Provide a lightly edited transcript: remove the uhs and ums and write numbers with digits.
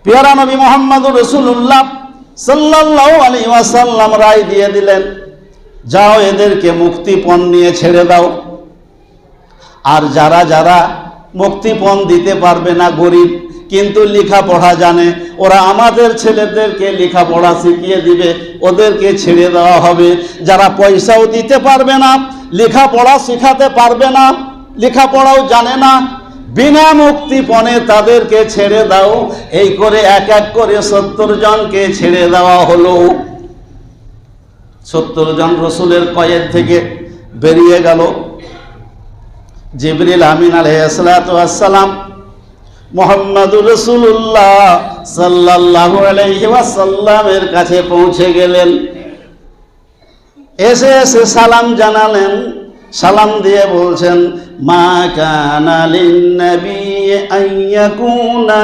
পেয়ারা নবী মুহাম্মদুর রাসূলুল্লাহ সাল্লাল্লাহু আলাইহি ওয়াসাল্লাম রায় দিয়ে দিলেন, যাও এদেরকে মুক্তিপণ নিয়ে ছেড়ে দাও। আর যারা যারা মুক্তিপণ দিতে পারবে না, গরিব কিন্তু লেখাপড়া জানে, ওরা আমাদের ছেলেদেরকে লেখাপড়া শিখিয়ে দিবে, ওদেরকে ছেড়ে দেওয়া হবে। যারা পয়সাও দিতে পারবে না, লেখাপড়া শেখাতে পারবে না, লেখাপড়াও জানে না, বিনা মুক্তিপণে তাদেরকে ছেড়ে দাও। এই করে এক এক করে 70 জনকে ছেড়ে দেওয়া হলো। 70 জন রসুলের কয়েদ থেকে বেরিয়ে গেল। জিবরিল আমিন আলাইহিসসালাতু ওয়াসসালাম মুহাম্মাদুর রাসূলুল্লাহ সাল্লাল্লাহু আলাইহি ওয়াসাল্লামের কাছে পৌঁছে গেলেন। এসে সালাম জানালেন। সালাম দিয়ে বলছেন, মা কানা লিন নবী আন ইয়াকুনা